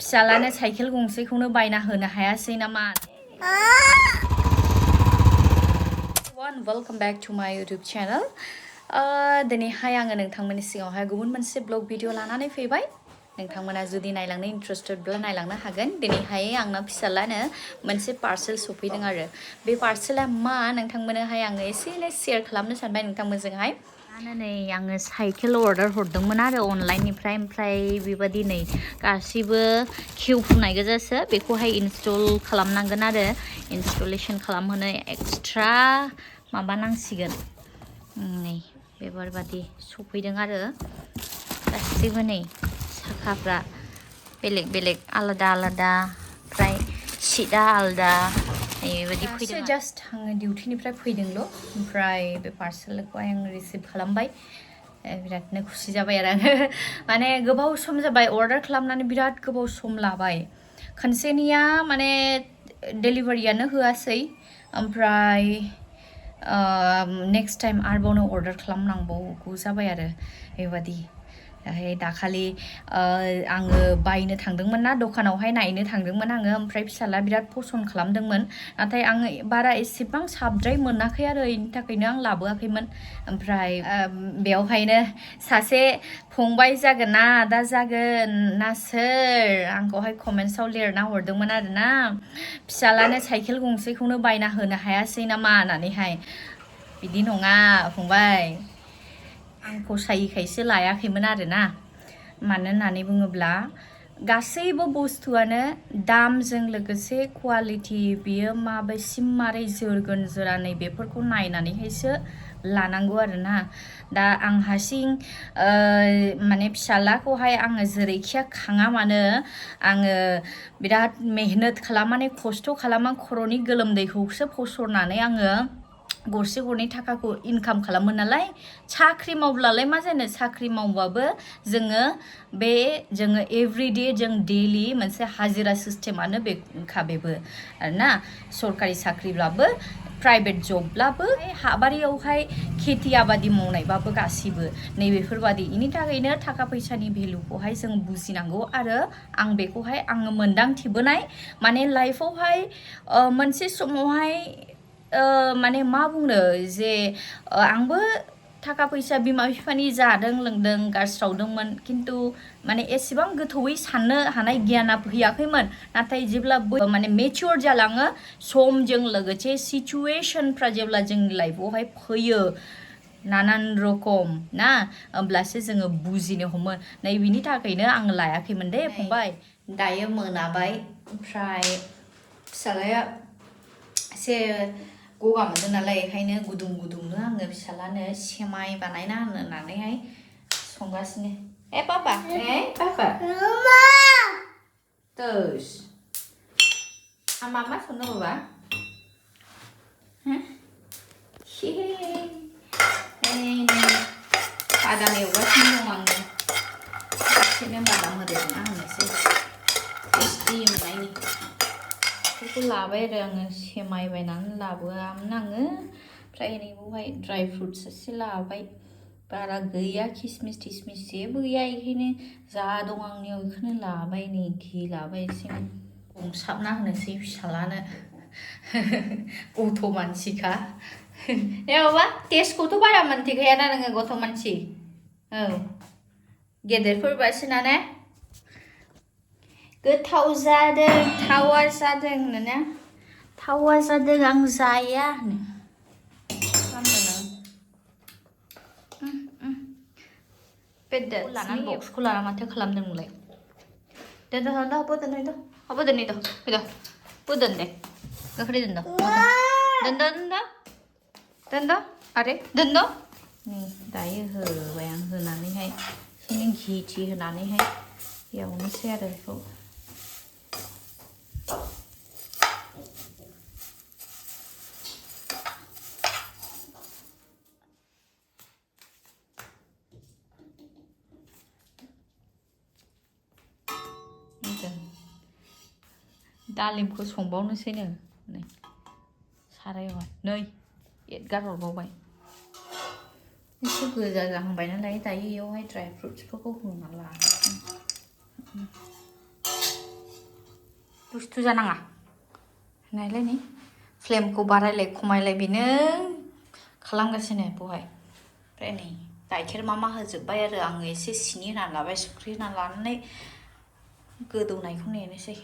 फिसालानो cycle गंसेखौनो बायना होनो हायासै नामा? Welcome back to my YouTube channel. दिनैहाय आङो नोंथांमोननि सिगाङावहाय गुबुन मोनसे ब्लग भिडिअ लानानै फैबाय. नोंथांमोना जुदि नायलांनो इन्ट्रेस्टेडब्ला नायलांनो हागोन. दिनैहाय आंना फिसालानो मोनसे पार्सेल सफैदों आरो बे पार्सेला मा नोंथांमोननोहाय आङो एसे शेयार खालामनो सानबाय नोंथांमोनजोंहाय. नै आङो साइकेल अर्डार हरदोंमोन आरो अनलाइननिफ्राय ओमफ्राय बेबादि नै गासिबो खेवफुनाय गोजासो बेखौहाय इनस्टल खालामनांगोन आरो इनस्टलेशन खालामहोनो एक्सट्रा माबा नांसिगोन. नै बेफोरबादि सफैदों आरो गासिबो नै साखाफ्रा बेलेग बेलेग आलादा आलादा ओमफ्राय सिटआ आलादा बेबायदि फैदों. जास्ट आङो डिउटिनिफ्राय फैदोंल' ओमफ्राय बे पार्सेलखौहाय आं रिसिभ खालामबाय. बिरादनो खुसि जाबाय आरो आङो माने गोबाव सम जाबाय अर्डार खालामनानै बिराद गोबाव सम लाबाय. खनसेनिया माने डेलिभारियानो होआसै ओमफ्राय नेक्स्ट टाइम आरोबावनो अर्डार खालामनांगौ जाबाय आरो बेबादि. दाखालि आङो बायनो थांदोंमोन ना दखानावहाय नायनो थांदोंमोन आङो ओमफ्राय फिसाला बिराद पसन्द खालामदोंमोन नाथाय आङो बारा एसेबां साबद्राय मोनाखै आरो बेनि थाखायनो आं लाबोआखैमोन. ओमफ्राय बेवहायनो सासे फंबाय जागोन ना आदा जागोन ना सोर आंखौहाय कमेन्ट्सआव लिरना हरदोंमोन आरो ना फिसालानो साइकेल गंसेखौनो बायना होनो हायासै नामा होननानैहाय. बिदि नङा फंबाय, आं फसायैखायसो लायाखैमोन आरो ना. मानो होननानै बुङोब्ला गासैबो बुस्थुआनो दामजों लोगोसे क्वालिटि बियो माबेसिम मारै जोरगोन जोरा नै बेफोरखौ नायनानैहायसो लानांगौ आरो ना. दा आं हारसिं माने फिसालाखौहाय आङो जेरैखिया खाङा मानो आङो बिराद मेहनत खालामनानै खस्थ' खालामा खर'नि गोलोमदैखौसो फसरनानै आङो गरसे गरनै थाखाखौ इनकाम खालामो नालाय. साख्रि मावब्लालाय मा जानो, साख्रि मावबाबो जोङो एभरिडे जों डेलि मोनसे हाजिरा सिस्टेमानो बेखा बेबो आरोना. सरकारि साख्रिब्लाबो प्राइभेट जबब्लाबो हाबारियावहाय खेथि आबादि मावनायबाबो गासिबो नैबेफोरबादि. बेनि थाखायनो थाखा फैसानि भेलुखौहाय जों बुजिनांगौ आरो आं बेखौहाय आङो मोन्दांथिबोनाय माने लाइफआवहाय मोनसे समावहाय माने मा बुंनो जे आंबो थाखा फैसा बिमा बिफानि जादों लोंदों गारस्रावदोंमोन खिन्थु माने एसेबां गोथौयै साननो हानाय गियाना फैयाखैमोन. नाथाय जेब्ला माने मेच्योर जालाङो समजों लोगोसे सिचुवेशनफ्रा जेब्ला जोंनि लाइफआवहाय फैयो नानान रखम ना होमब्लासो जोङो बुजिनो हमो. नै बिनि थाखायनो आं लायाखैमोन दे फंबाय. दायो मोनाबाय ओमफ्राय फिसालाया एसे गगा मोनदों नालाय बेखायनो गुदुं गुदुंनो आङो फिसालानो सेमाय बानायना होननानैहाय संगासिनो. पापा पापा terus mama sonno baba ini padam एवगासिनो दं आङो. एसेनो बादाम होदेरना होनोसै टेस्टि मोननायनि. बेखौ लाबाय आरो आङो सेमाय बायनानै लाबोआमोन आङो ओमफ्राय नैबावहाय ड्राइ फ्रुट्स एसे लाबाय. बारा गैया किसमिस थिसमिस जेबो गैया बेखायनो जा दं आंनियाव बेखौनो लाबाय. नै घि लाबाय एसे हमसाबना होनोसै फिसालानो. गथ' मानसिखा माबा टेस्टखौथ' बारा मोनथिखायाना नोङो गथ' मानसि. औ गेदेरफोरबासो ना गोथाव जादों थावा जादों होनोना. थावा जादों आं जाया होनो. beda lanan boxku lara mate खालामदों नोंलाय. दोनदो हबो दोनदो हबो दोनदो फैदो बो दोनदे गोख्रै दोनदो दोनदो दोनदो दोनदो आरे दोनदो. नै दायो होबाय आं होनानैहाय एसे घि थि होनानैहाय एवनोसै आरो बेखौ. दालिमखौ संबावनोसैनो नै सारायावहाय नै एदगार हरबावबाय. एसे गोजा जाहांबाय नालाय दायो बेयावहाय ड्राइ फ्रुट्सफोरखौ होना लानोसै. बुस्थु जानाङा नायलाय नै फ्लेमखौ बारायलाय खमायलाय बेनो खालामगासिनो बहाय ओमफ्राय नै गाइखेर मा होजोब्बाय आरो आङो एसे सिनि होनानै लाबाय संख्रि होनानै लानानै गोदौनायखौ नेनोसै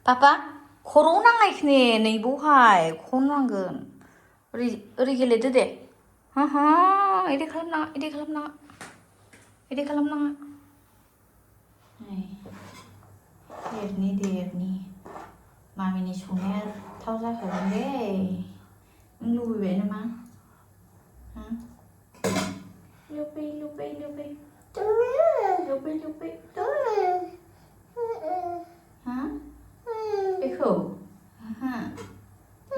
पापा खर'आव नांनायखि नै बहाय खर' नांगोन ओरै गेलेदो दे हा इदि खालामनाङा देरनि मामिनि संनाया थाव जाखागोन दे नों लुबैबाय नामा लुबै हा बेखौ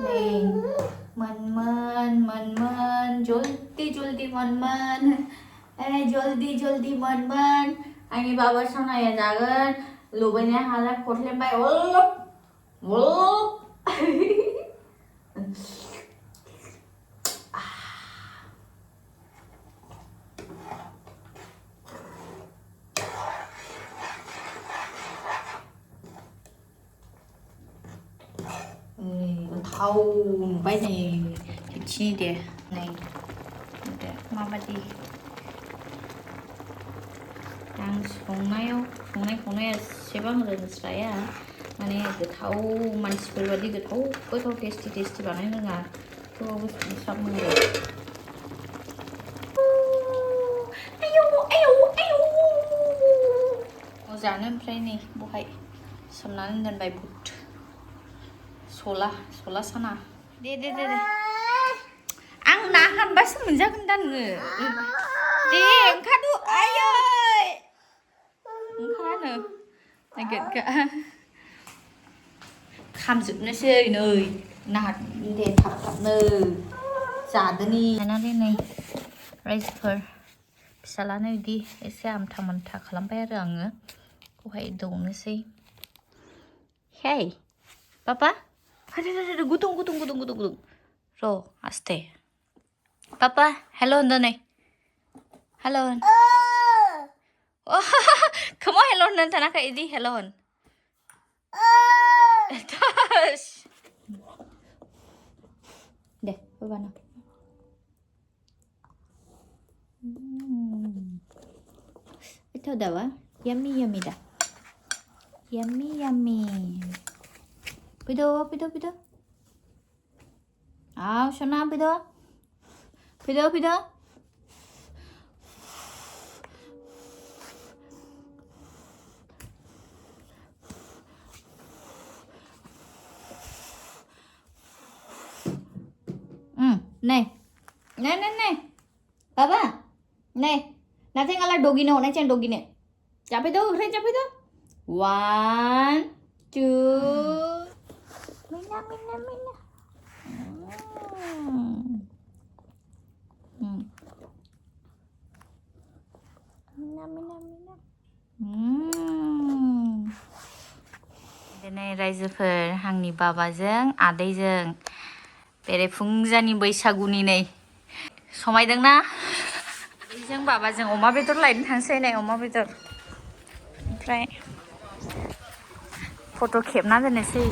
नै मोनमोन जल्दी मोनमोन जल्दी मोनमोन आंनि बाबा सनाया जागोन लुबैनाया हाला खरलेबबाय थाव नुबाय नै थिखिनि दे नै माबादि आं संनाय खावनाया एसेबां रोंस्राया माने गोथाव मानसिफोरबादि गोथाव टेस्टि बानायनो रोङा थेवबाबो संसाब मोनो जानो ओमफ्राय नै बहाय सोमनानै दोनबाय बुट सला साना दे आं ना हानबासो मोनजागोन दा नोङो दे ओंखारदो आयै ओंखारानो नागिरगा खामजोबनोसै नै ना दे थाबनो जादोनि नायनानै नै राइजफोर फिसालानो बिदि एसे आमथा खालामबाय आरो आङो बेखौहाय दौनोसै हेय पापा गुदुं र' आस्ते पापा हेल' होनदो नै हेल' होन खोमाव हेल' होननो थानाखै इदि हेल' होन दे बाबानो itu dawa yummy dah yummy pido shona pido này Papa này nanti ngalah dogi no nanti dogi ne capek tuh 1 2 mina दिनै रायजोफोर आंनि बाबाजों आदैजों बेरेफुंजानि बैसागुनि नै समायदोंना जों बाबाजों अमा बेदर लायनो थांसै नै अमा बेदर ओमफ्राय फट' खेबना दोननोसै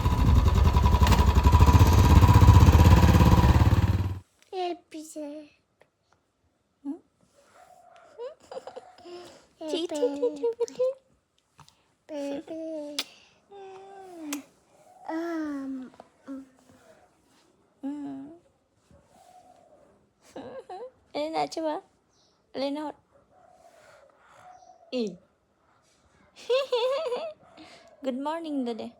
Elena coba Elena good morning dede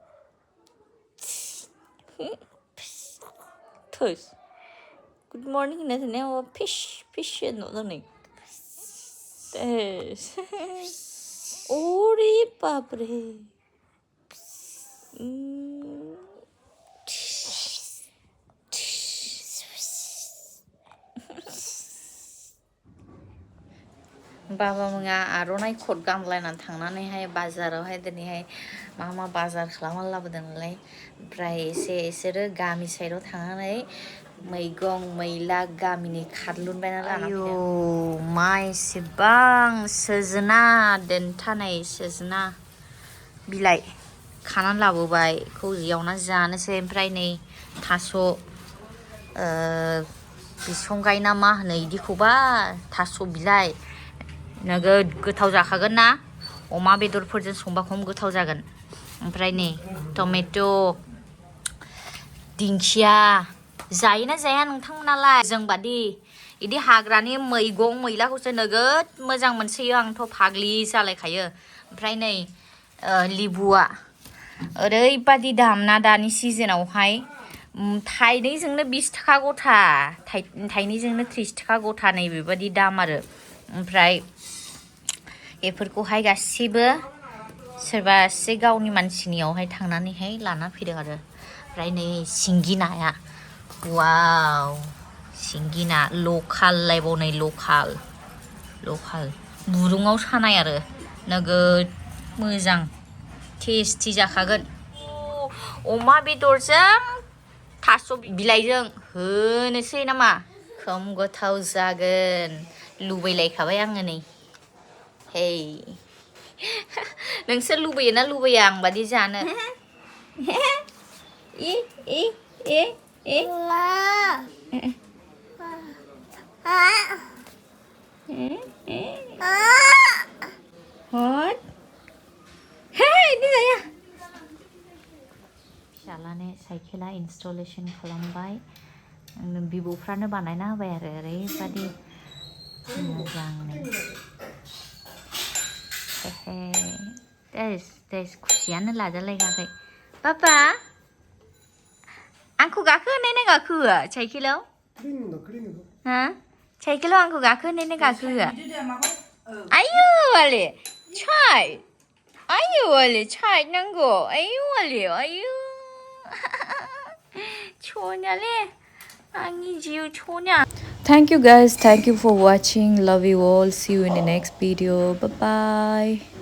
terus good morning na ne o fish no nih terus ori papre बाबा मोना आर'नाइ खट गानलायनानै थांनानैहाय बाजारावहाय दिनैहाय मा बाजार खालामना लाबोदों नालाय ओमफ्राय इसोरो गामि साइडआव थांनानै मैगं मैला गामिनि खारलुनबायना लाना फैदों मा एसेबां सोजोना देन्थानाय सोजना बिलाइ खानानै लाबोबाय बेखौ एवना जानोसै ओमफ्राय नै थास' बिसंगाय ना मा होनो इदिखौबा थास' बिलाइ नोगोद गोथाव जाखागोन ना अमा बेदरफोरजों संबा खम गोथाव जागोन ओमफ्राय नै टमेट' दिंखिया जायोना जाया नोंथांमोनालाय जोंबादि इदि हाग्रानि मैगं मैलाखौसो नोगोद मोजां मोनसोयो आंथ' फाग्लि जालायखायो ओमफ्राय नै लिबुआ ओरैबादि दाम ना दानि सिजोनावहाय थाइनैजोंनो 20 थाखा गथा थाइनैजोंनो 30 थाखा गथा नै बेबादि दाम आरो ओमफ्राय बेफोरखौहाय गासिबो सोरबा एसे गावनि मानसिनियावहाय थांनानैहाय लाना फैदों आरो ओमफ्राय नै सिंगि नाया वाव सिंगि ना लकाललायबावनाय लकाल बुरुङाव सानाय आरो नोगोद मोजां टेस्टि जाखागोन अमा बेदरजों थास' बिलाइजों होनोसै नामा खम गोथाव जागोन लुबैलायखाबाय आङो नै हे नोंसोर लुबैयोना लुबैया आं बादि जानो What? Hey, ini saya. फिसालाने साइकेला इनस्टलेशन खालामबाय आंनो बिब'फ्रानो बानायना होबाय आरो ओरैबादि मोजांनो देस खुसियानो लाजालायखायाखै पापा आंखौ गाखोहोनाय ना गाखोहोआ साइकेलाव हा साइकेलाव आंखौ गाखोहोनाय ना गाखोहोआ आयु वाले चाय आयु वाले चाय नांगौ आयु वाले आयु छोन्याले आंनि जिउ छोन्या Thank you guys, thank you for watching, love you all, see you in the next video, bye bye.